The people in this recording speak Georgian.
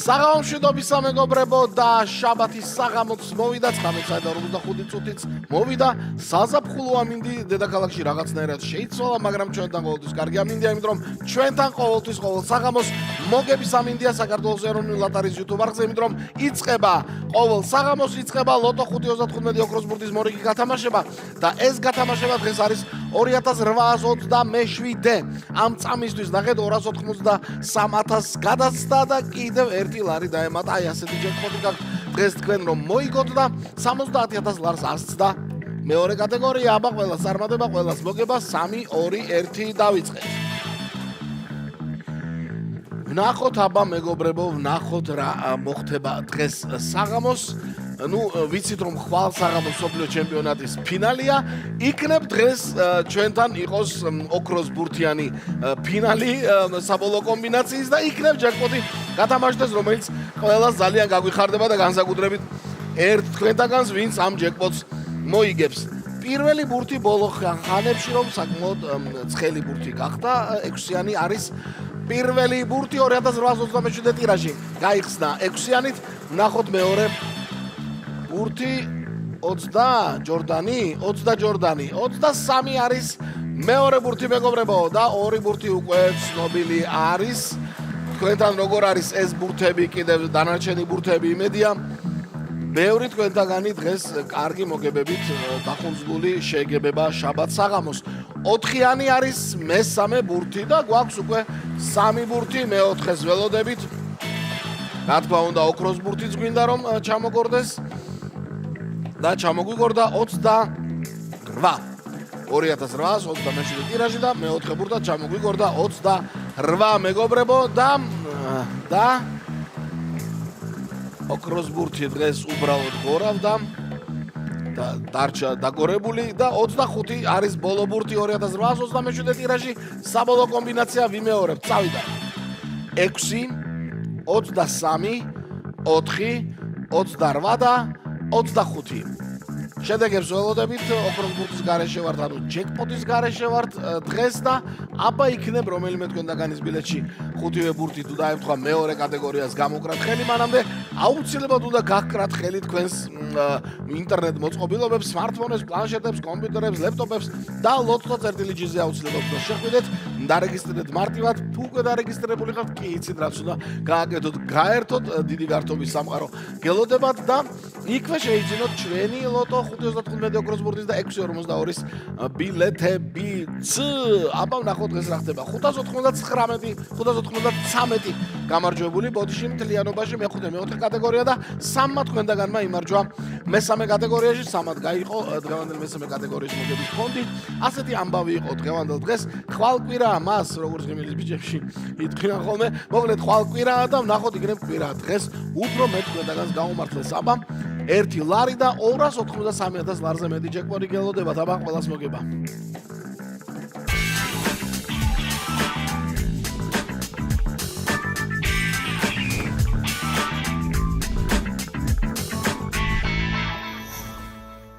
საღამომშვიდობის სამეგობრებო და შაბათის საღამოც მოვიდა 19:45 წუთიც მოვიდა საზაფხულო ამინდი დედაქალაქში რაღაცნაირად შეიცვალა, მაგრამ ჩვენთან ყოველთვის კარგი ამინდია, იმიტომ რომ ჩვენთან ყოველთვის ყოველ საღამოს მოგების ამინდია საქართველოს ეროვნული ლოტარიის YouTube არხზე, იმიტომ რომ იწყება ყოველ საღამოს იწყება ლოტო 535 ოქროს ბურთის მორიგი გათამაშება და ეს გათამაშება დღეს არის 2827 ამ წამისთვის ნახეთ 293,000 გადაცდა და კიდევ ერთი ლარი დაემატა, აი ასეთი ჯეკპოტი გაქვთ დღეს თქვენ რომ მოიგოთ და 70,000 ლარს ასცდა მეორე კატეგორია, აბა ყველას წარმატება, ყველას მოგება 3-2-1 დავიწყეთ. ვნახოთ აბა მეგობრებო, ვნახოთ რა მოხდება დღეს საღამოს. Ну, ვიცით რომ ხვალ საღამოს სოფლიო ჩემპიონატის ფინალია, იქნებ დღეს ჩვენთან იყოს ოქროს ბურთიანი ფინალი საბოლოო კომბინაციის და იქნებ ჯეკპოტი გათამაშდეს, რომელიც ყველას ძალიან გაგვიხარდება და განსაკუთრებით ერთ თქვენთაგანს, ვინც ამ ჯეკპოტს მოიგებს. პირველი ბურთი ბოლო ხანებში რომ საკმაოდ ცხელი ბურთი გახდა, 6-იანი არის პირველი ბურთი 2827 ტირაჟი გაიხსნა 6-იანით, ვნახოთ მეორე ბურთი 20 ჯორდანი 23 არის მეორე ბურთი მეგობრებო და ორი ბურთი უკვე ცნობილი არის. თქვენთან როგორ არის ეს ბურთები, კიდევ დანარჩენი ბურთები იმედია ბევრი თქვენთაგანი დღეს კარგი მოგებებით დახუნძლული შეგებება შაბათ საღამოს. 4-იანი არის მესამე ბურთი და გვაქვს უკვე 3 ბურთი მეოთხეს ველოდებით. რა თქმა უნდა ოქროს ბურთიც გვინდა რომ ჩამოგორდეს და ჩამოგვიგორდა 28,2827 ტირაჟი და მეოთხე ბურთად ჩამოგვიგორდა 28 მეგობრებო და ოქროს ბურთი დღეს უბრალოდ გორავდა და დარჩა დაგორებული და 25 არის ბოლო ბურთი 2827 ტირაჟი, საბოლოო კომბინაცია ვიმეორებ, წავიდა 6 23 4 28 და 25. შედეგებს ველოდებით, ოქროს ბურთის გარეშე ვართ, ანუ ჯეკპოტის გარეშე ვართ დღეს და აბა იქნებ რომელიმე თქვენთაგანის ბილეთში ხუთივე ბურთი თუ დაემთხვა მეორე კატეგორიას გამოკრათ ხელი, მანამდე აუცილებლად უნდა გაგკრათ ხელი თქვენს ინტერნეტ მოწყობილობებს, smartphones, პლანშეტებს, კომპიუტერებს, ლეპტოპებს და lotto.gt-ზე აუცილებლად უნდა შეხვიდეთ, დარეგისტრირდეთ მარტივად, თუ უკვე დარეგისტრირებული ხართ, კი იცით რაც უნდა გააკეთოთ, გაერთოთ, დიდი გართობის სამყარო გელოდებათ და იქვე შეიძინოთ ჩვენი ლოტო 535 ოქროს ბურთის და 642-ის ბილეთებიც. აბა ვნახოთ დღეს რა ხდება. 599 გამარჯვებული ბოდიში მთლიანობაში მეხუთე მეოთხე კატეგორია და 3 თქვენთაგანმა იმარჯვა მესამე კატეგორიაში, 3 გაიყო დღევანდელ მესამე კატეგორიის მოგების ფონდი. ასეთი ამბავი იყო დღევანდელ დღეს. ხვალკვირა მას როგორც ღიმილის ბიჭებში იტყვიან ხოლმე, მოკლედ ხვალკვირაა და ვნახოთ იქნებ კვირა დღეს უფრო მეტ თქვენთაგანს გაუმართლეს. აბა 1 ლარი და 293,000 ლარზე მეტი ჯეკპოტი გელოდებათ, აბა ყველას მოგება.